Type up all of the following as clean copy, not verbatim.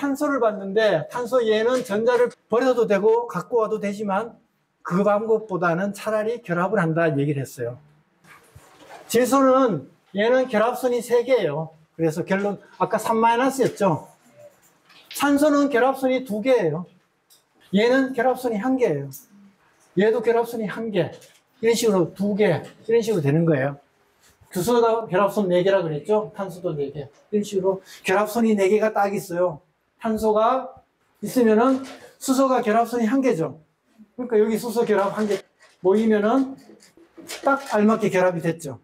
탄소를 봤는데 탄소 얘는 전자를 버려도 되고 갖고 와도 되지만 그 방법보다는 차라리 결합을 한다 얘기를 했어요. 질소는 얘는 결합선이 3개예요. 그래서 결론 아까 3-였죠. 산소는 결합선이 2개예요. 얘는 결합선이 1개예요. 얘도 결합선이 1개. 이런 식으로 2개. 이런 식으로 되는 거예요. 수소가 결합선 4개라 그랬죠? 탄소도 4개. 이런 식으로 결합선이 4개가 딱 있어요. 탄소가 있으면은 수소가 결합선이 1개죠. 그러니까 여기 수소 결합 1개 모이면은 딱 알맞게 결합이 됐죠.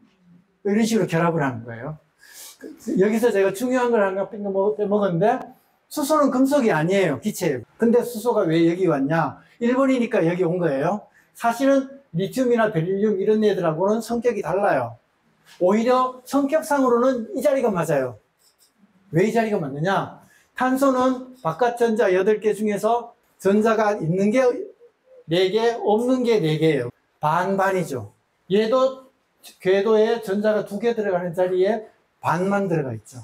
이런 식으로 결합을 하는 거예요. 여기서 제가 중요한 걸 하나 빼먹었는데 수소는 금속이 아니에요. 기체예요. 근데 수소가 왜 여기 왔냐? 일본이니까 여기 온 거예요. 사실은 리튬이나 베릴륨 이런 애들하고는 성격이 달라요. 오히려 성격상으로는 이 자리가 맞아요. 왜 이 자리가 맞느냐? 탄소는 바깥 전자 8개 중에서 전자가 있는 게 4개, 없는 게 4개예요. 반반이죠. 얘도 궤도에 전자가 2개 들어가는 자리에 반만 들어가 있죠.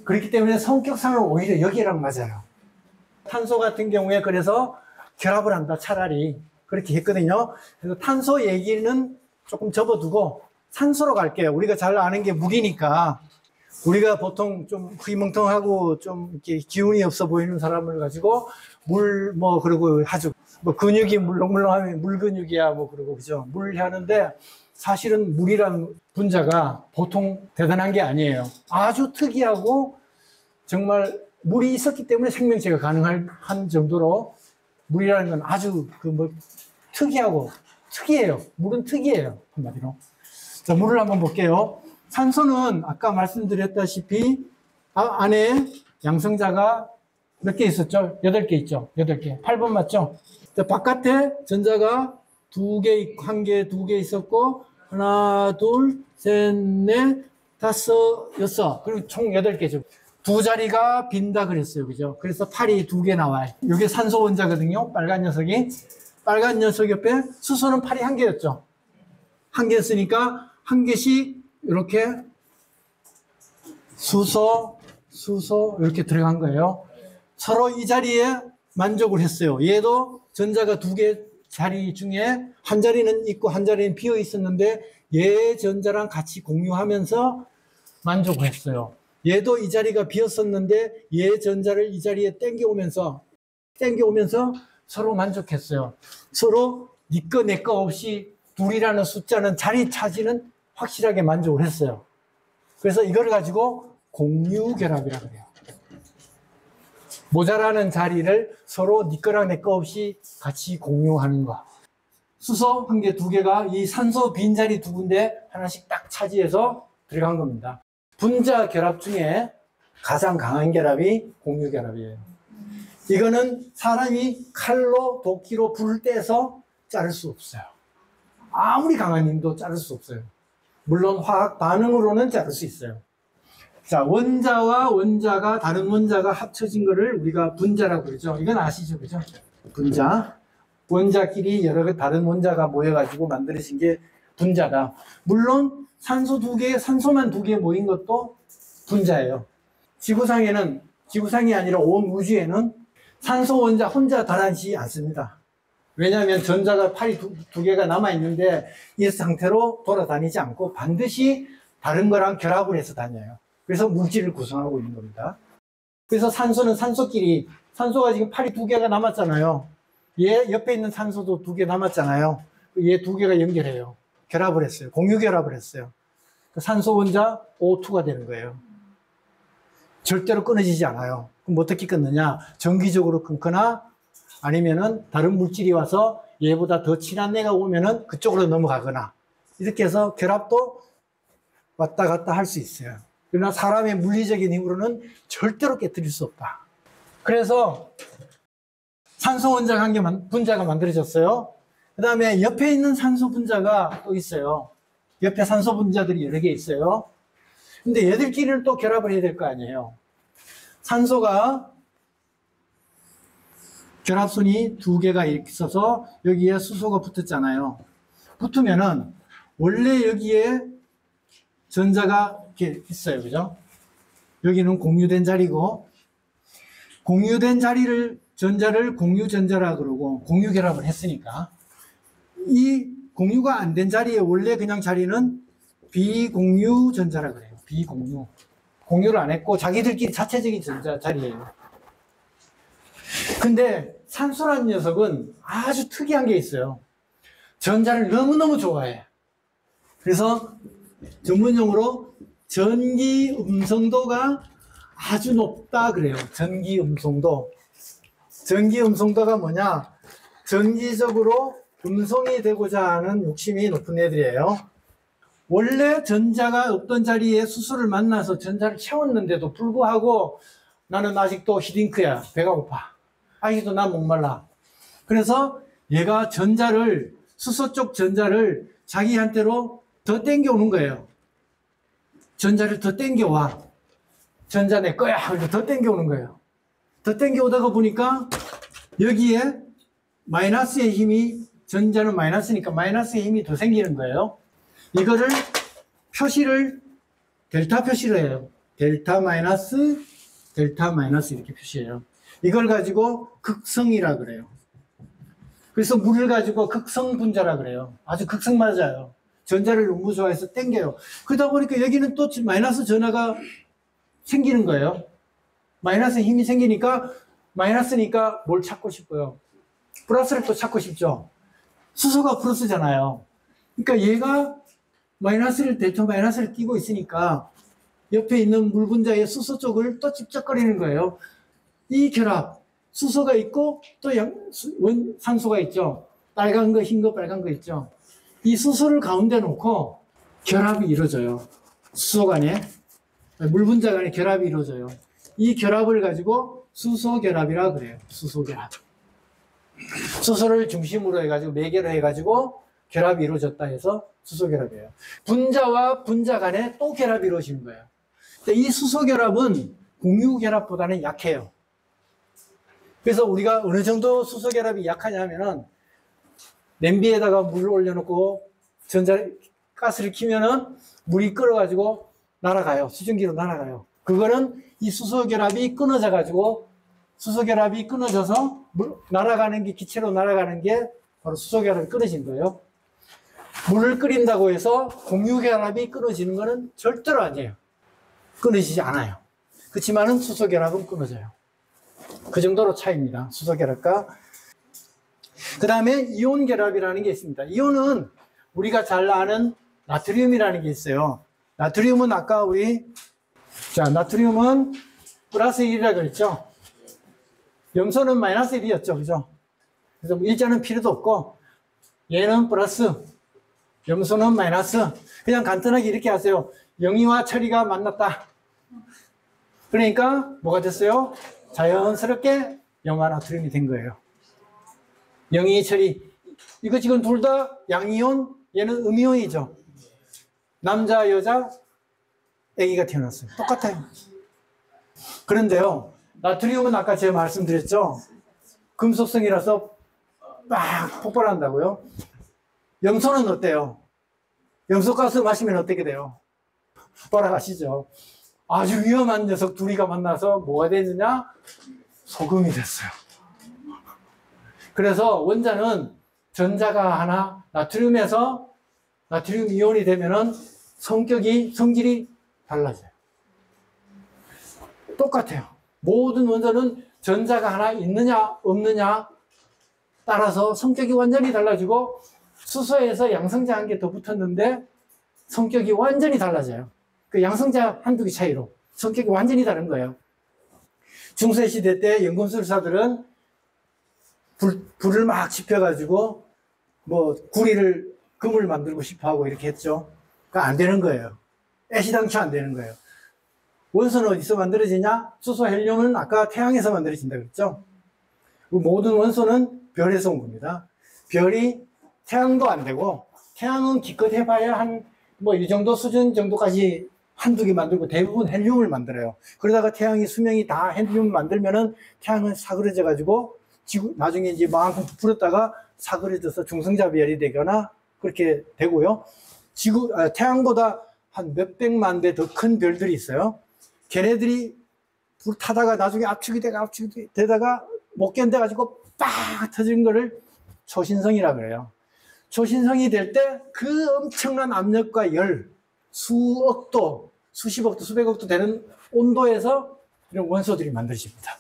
그렇기 때문에 성격상으로 오히려 여기랑 맞아요. 탄소 같은 경우에 그래서 결합을 한다, 차라리. 그렇게 했거든요. 그래서 탄소 얘기는 조금 접어두고 산소로 갈게요. 우리가 잘 아는 게 물이니까. 우리가 보통 좀 흐리멍텅하고 좀 이렇게 기운이 없어 보이는 사람을 가지고 그러고 하죠. 근육이 물렁물렁하면 물근육이야, 그러고, 그죠? 물 하는데 사실은 물이란 분자가 보통 대단한 게 아니에요. 아주 특이하고 정말 물이 있었기 때문에 생명체가 가능한 정도로 물이라는 건 아주 특이하고 특이해요. 물은 특이해요. 한마디로. 자, 물을 한번 볼게요. 산소는 아까 말씀드렸다시피 안에 양성자가 몇 개 있었죠? 8개 있죠? 8개. 8번 맞죠? 자, 바깥에 전자가 2개 있고, 1개, 2개 있었고, 하나, 둘, 셋, 넷, 다섯, 여섯. 그리고 총 8개죠. 2자리가 빈다 그랬어요. 그죠? 그래서 팔이 2개 나와요. 이게 산소 원자거든요. 빨간 녀석이. 빨간 녀석 옆에 수소는 팔이 1개였죠. 1개였으니까 1개씩 이렇게 수소 이렇게 들어간 거예요. 서로 이 자리에 만족을 했어요. 얘도 전자가 2개 자리 중에 한 자리는 있고 한 자리는 비어 있었는데 얘 전자랑 같이 공유하면서 만족을 했어요. 얘도 이 자리가 비었었는데 얘 전자를 이 자리에 땡겨오면서 서로 만족했어요. 서로 니 거 내 거 없이 둘이라는 숫자는 자리 차지는 확실하게 만족을 했어요. 그래서 이걸 가지고 공유결합이라고 해요. 모자라는 자리를 서로 니 거랑 내 거 없이 같이 공유하는 거. 수소 1개, 2개가 이 산소 빈자리 2군데 하나씩 딱 차지해서 들어간 겁니다. 분자 결합 중에 가장 강한 결합이 공유결합이에요. 이거는 사람이 칼로 도끼로 불을 떼서 자를 수 없어요. 아무리 강한 힘도 자를 수 없어요. 물론 화학 반응으로는 자를 수 있어요. 자, 원자와 원자가 다른 원자가 합쳐진 거를 우리가 분자라고 그러죠. 이건 아시죠? 그죠? 분자. 원자끼리 여러 다른 원자가 모여가지고 만들어진 게 분자다. 물론 산소 2개, 산소만 2개 모인 것도 분자예요. 지구상이 아니라 온 우주에는 산소 원자 혼자 다니지 않습니다. 왜냐하면 전자가 팔이 2개가 남아있는데 이 상태로 돌아다니지 않고 반드시 다른 거랑 결합을 해서 다녀요. 그래서 물질을 구성하고 있는 겁니다. 그래서 산소는 산소가 지금 팔이 2개가 남았잖아요. 얘 옆에 있는 산소도 2개 남았잖아요. 얘 2개가 연결해요. 결합을 했어요. 공유 결합을 했어요. 산소 원자 O2가 되는 거예요. 절대로 끊어지지 않아요. 그럼 어떻게 끊느냐? 정기적으로 끊거나 아니면은 다른 물질이 와서 얘보다 더 친한 애가 오면은 그쪽으로 넘어가거나 이렇게 해서 결합도 왔다 갔다 할 수 있어요. 그러나 사람의 물리적인 힘으로는 절대로 깨뜨릴 수 없다. 그래서 산소 원자 관계 분자가 만들어졌어요. 그 다음에 옆에 있는 산소 분자가 또 있어요. 옆에 산소 분자들이 여러 개 있어요. 근데 얘들끼리는 또 결합을 해야 될 거 아니에요. 산소가 결합선이 2개가 있어서 여기에 수소가 붙었잖아요. 붙으면은 원래 여기에 전자가 이렇게 있어요. 그죠? 여기는 공유된 자리고 공유된 전자를 공유전자라 그러고 공유결합을 했으니까 이 공유가 안 된 자리에 원래 그냥 자리는 비공유전자라 그래요. 비공유. 공유를 안 했고 자기들끼리 자체적인 전자 자리예요. 근데 산소라는 녀석은 아주 특이한 게 있어요. 전자를 너무너무 좋아해. 그래서 전문용어로 전기 음성도가 아주 높다 그래요. 전기 음성도. 전기 음성도가 뭐냐? 전기적으로 음성이 되고자 하는 욕심이 높은 애들이에요. 원래 전자가 없던 자리에 수소를 만나서 전자를 채웠는데도 불구하고 나는 아직도 히딩크야. 배가 고파. 아직도 난 목말라. 그래서 얘가 수소 쪽 전자를 자기한테로 더 땡겨오는 거예요. 전자를 더 땡겨와. 전자 내 거야. 하고 더 땡겨오는 거예요. 더 땡겨오다가 보니까 여기에 마이너스의 힘이, 전자는 마이너스니까 마이너스의 힘이 더 생기는 거예요. 이거를 델타 표시를 해요. 델타 마이너스 이렇게 표시해요. 이걸 가지고 극성이라 그래요. 그래서 물을 가지고 극성 분자라 그래요. 아주 극성 맞아요. 전자를 너무 좋아해서 땡겨요. 그러다 보니까 여기는 또 마이너스 전하가 생기는 거예요. 마이너스 힘이 생기니까 마이너스니까 뭘 찾고 싶어요? 플러스를 또 찾고 싶죠. 수소가 플러스잖아요. 그러니까 얘가 델타 마이너스를 띄고 있으니까 옆에 있는 물 분자의 수소 쪽을 또 찝쩍거리는 거예요. 이 결합, 수소가 있고 또 산소가 있죠. 빨간 거, 흰 거, 빨간 거 있죠. 이 수소를 가운데 놓고 결합이 이루어져요. 수소 간에, 물 분자 간에 결합이 이루어져요. 이 결합을 가지고 수소 결합이라 그래요. 수소 결합. 수소를 중심으로 해가지고 매개로 해가지고 결합이 이루어졌다 해서 수소 결합이에요. 분자와 분자 간에 또 결합이 이루어지는 거예요. 근데 이 수소 결합은 공유 결합보다는 약해요. 그래서 우리가 어느 정도 수소 결합이 약하냐면은 냄비에다가 물을 올려놓고 가스를 키면은 물이 끓어가지고 날아가요. 수증기로 날아가요. 그거는 이 수소 결합이 끊어져가지고 수소 결합이 끊어져서 기체로 날아가는 게 바로 수소 결합이 끊어진 거예요. 물을 끓인다고 해서 공유 결합이 끊어지는 거는 절대로 아니에요. 끊어지지 않아요. 그렇지만은 수소 결합은 끊어져요. 그 정도로 차이입니다. 수소 결합과. 그 다음에 이온 결합이라는 게 있습니다. 이온은 우리가 잘 아는 나트륨이라는 게 있어요. 나트륨은 아까 나트륨은 플러스 1이라고 그랬죠. 염소는 마이너스 1이었죠. 그죠? 그래서 일자는 필요도 없고, 얘는 플러스, 염소는 마이너스. 그냥 간단하게 이렇게 하세요. 영희와 철이가 만났다. 그러니까 뭐가 됐어요? 자연스럽게 염화 나트륨이 된 거예요. 영희, 철이. 이거 지금 둘 다 양이온, 얘는 음이온이죠. 남자, 여자, 아기가 태어났어요. 똑같아요. 그런데요, 나트륨은 아까 제가 말씀드렸죠. 금속성이라서 막 폭발한다고요. 염소는 어때요? 염소가스 마시면 어떻게 돼요? 돌아가시죠. 아주 위험한 녀석 둘이가 만나서 뭐가 되느냐? 소금이 됐어요. 그래서 원자는 전자가 하나 나트륨에서 나트륨 이온이 되면은 성질이 달라져요. 똑같아요. 모든 원자는 전자가 하나 있느냐 없느냐 따라서 성격이 완전히 달라지고, 수소에서 양성자 한 개 더 붙었는데 성격이 완전히 달라져요. 그 양성자 한두 개 차이로 성격이 완전히 다른 거예요. 중세시대 때 연금술사들은 불을 막 지펴가지고 금을 만들고 싶어 하고 이렇게 했죠. 그러니까 안 되는 거예요. 애시당초 안 되는 거예요. 원소는 어디서 만들어지냐? 수소 헬륨은 아까 태양에서 만들어진다 그랬죠? 모든 원소는 별에서 온 겁니다. 별이 태양도 안 되고, 태양은 기껏 해봐야 이 정도 수준 정도까지 한두 개 만들고 대부분 헬륨을 만들어요. 그러다가 태양이 수명이 다 헬륨을 만들면은 태양은 사그러져가지고 나중에 이제 만큼 부풀었다가 사그러져서 중성자별이 되거나 그렇게 되고요. 태양보다 한 몇백만 배 더 큰 별들이 있어요. 걔네들이 불 타다가 나중에 압축이 되다가 못 견뎌가지고 빡 터진 거를 초신성이라 그래요. 초신성이 될 때 그 엄청난 압력과 열, 수억도, 수십억도, 수백억도 되는 온도에서 이런 원소들이 만들어집니다.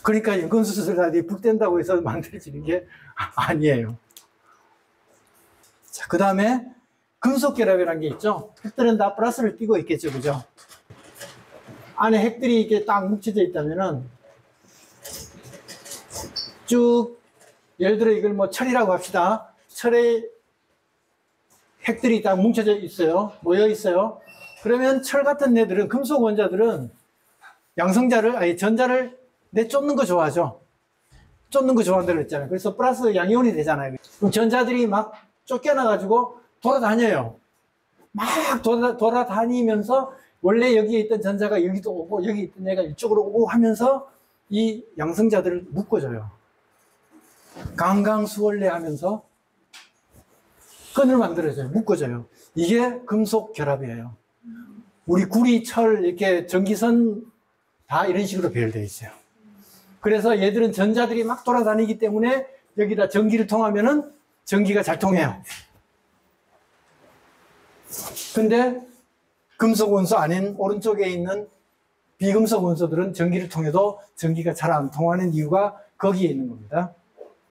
그러니까 연금수술이 북된다고 해서 만들어지는 게 아니에요. 자, 그 다음에 금속결합이라는 게 있죠. 핵들은 다 플러스를 띄고 있겠죠. 그죠? 안에 핵들이 이렇게 딱 뭉쳐져 있다면은 쭉, 예를 들어 이걸 뭐 철이라고 합시다. 철에 핵들이 딱 뭉쳐져 있어요. 모여 있어요. 그러면 철 같은 애들은, 금속 원자들은 전자를 내쫓는 거 좋아하죠. 쫓는 거 좋아한다고 했잖아요. 그래서 플러스 양이온이 되잖아요. 그럼 전자들이 막 쫓겨나가지고 돌아다녀요. 막 돌아다니면서 원래 여기에 있던 전자가 여기도 오고 여기 있던 애가 이쪽으로 오고 하면서 이 양성자들을 묶어줘요. 강강수월래 하면서 끈을 만들어줘요. 묶어줘요. 이게 금속 결합이에요. 우리 구리, 철, 이렇게 전기선 다 이런 식으로 배열되어 있어요. 그래서 얘들은 전자들이 막 돌아다니기 때문에 여기다 전기를 통하면은 전기가 잘 통해요. 근데 금속 원소 아닌 오른쪽에 있는 비금속 원소들은 전기를 통해도 전기가 잘 안 통하는 이유가 거기에 있는 겁니다.